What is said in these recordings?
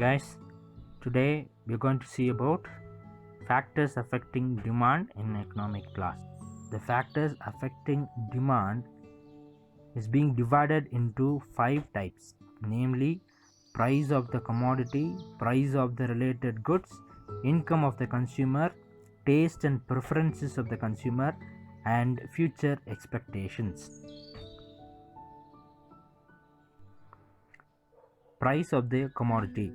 guys, today we're going to see about factors affecting demand in economic class. The factors affecting demand is being divided into 5 types, namely price of the commodity, price of the related goods, income of the consumer, taste and preferences of the consumer, and future expectations. Price of the commodity.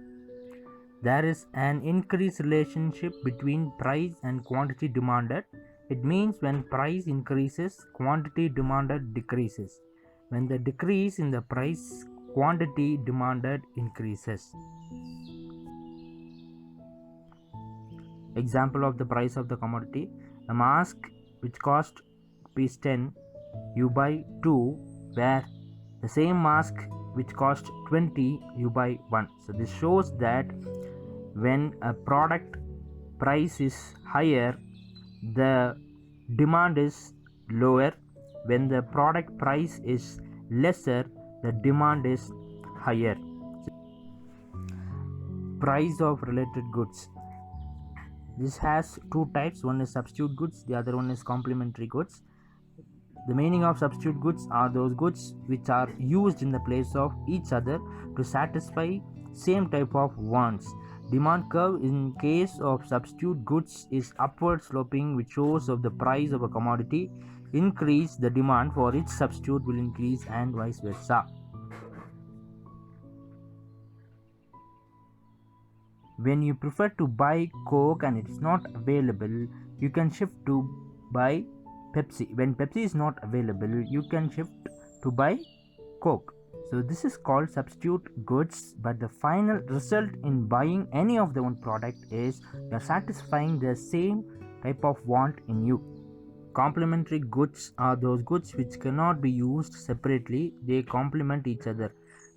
There is an increased relationship between price and quantity demanded. It means when price increases, quantity demanded decreases. When the decrease in the price, quantity demanded increases. Example of the price of the commodity: a mask which cost ₹10, you buy 2, where the same mask which cost 20, you buy 1. So this shows that when a product price is higher, the demand is lower. When the product price is lesser, the demand is higher. Price of related goods. This has 2 types. One is substitute goods, the other one is complementary goods. The meaning of substitute goods are those goods which are used in the place of each other to satisfy same type of wants. Demand curve in case of substitute goods is upward sloping, which shows of the price of a commodity increase, the demand for its substitute will increase, and vice versa. When you prefer to buy Coke and it is not available, you can shift to buy Pepsi. When Pepsi is not available, you can shift to buy Coke. So this is called substitute goods, but the final result in buying any of the one product is you are satisfying the same type of want in you. Complementary goods are those goods which cannot be used separately, they complement each other.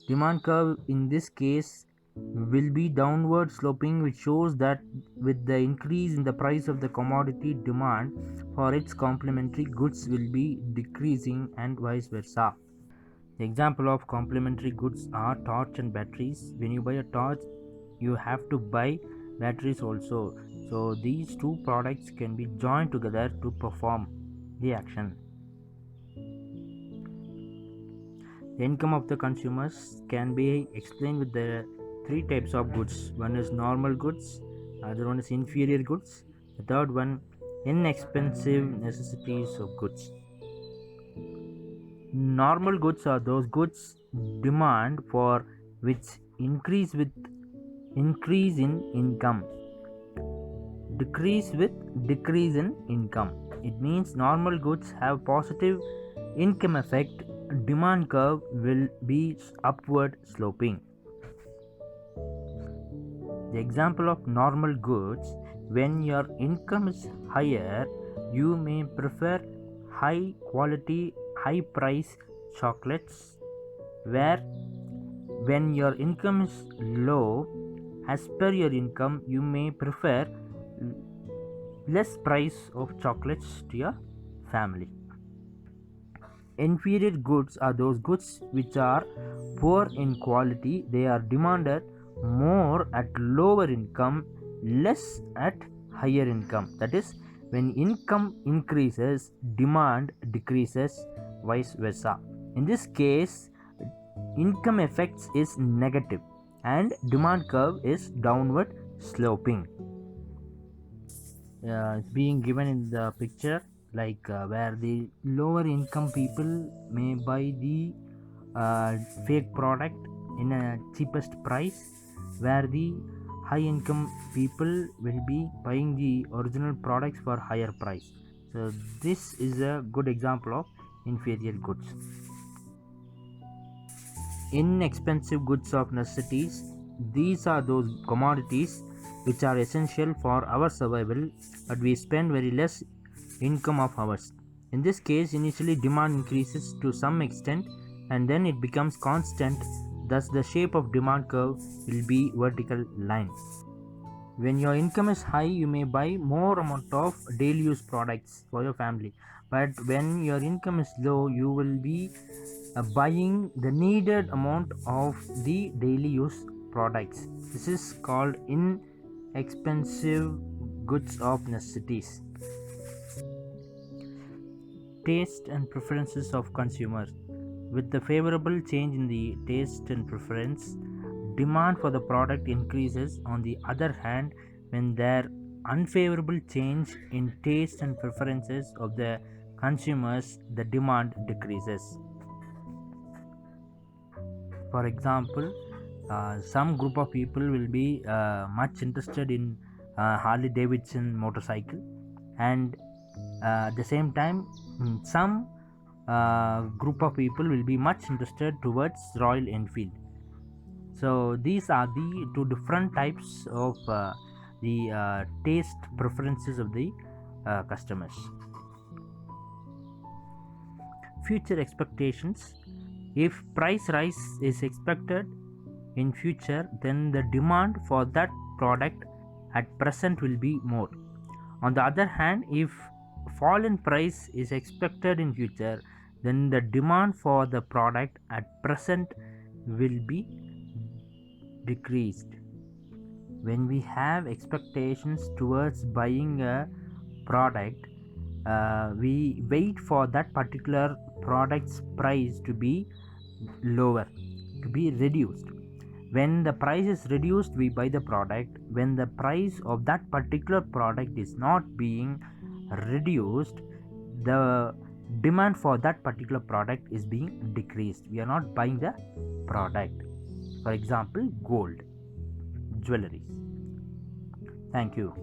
Demand curve in this case will be downward sloping, which shows that with the increase in the price of the commodity, demand for its complementary goods will be decreasing, and vice versa. The example of complementary goods are torch and batteries. When you buy a torch, you have to buy batteries also. So these 2 products can be joined together to perform the action. The income of the consumers can be explained with the 3 types of goods. One is normal goods, other one is inferior goods, the third one inexpensive necessities of goods. Normal goods are those goods demand for which increase with increase in income, decrease with decrease in income. It means normal goods have positive income effect, demand curve will be upward sloping. The example of normal goods: when your income is higher, you may prefer high quality, high price chocolates, where when your income is low, as per your income, you may prefer less price of chocolates to your family. Inferior goods are those goods which are poor in quality, they are demanded more at lower income, less at higher income. That is, when income increases, demand decreases, vice versa. In this case, income effects is negative and demand curve is downward sloping. It's being given in the picture, like where the lower income people may buy the fake product in a cheapest price, where the high income people will be buying the original products for higher price. So this is a good example of inferior goods. Inexpensive goods of necessities. These are those commodities which are essential for our survival, but we spend very less income of ours. In this case, initially demand increases to some extent and then it becomes constant. Thus the shape of demand curve will be vertical line. When your income is high, you may buy more amount of daily use products for your family, but when your income is low, you will be buying the needed amount of the daily use products. This is called inexpensive goods of necessities. Taste and preferences of consumers. With the favorable change in the taste and preference, demand for the product increases. On the other hand, when there unfavorable change in taste and preferences of the consumers, the demand decreases. For example, some group of people will be much interested in Harley Davidson motorcycle, and at the same time, some group of people will be much interested towards Royal Enfield. So these are the two different types of the taste preferences of the customers. Future expectations. If price rise is expected in future, then the demand for that product at present will be more. On the other hand, if fall in price is expected in future, then the demand for the product at present will be decreased. When we have expectations towards buying a product, we wait for that particular product's price to be lower, to be reduced. When the price is reduced, we buy the product. When the price of that particular product is not being reduced, the demand for that particular product is being decreased. We are not buying the product. For example, gold, jewelry. Thank you.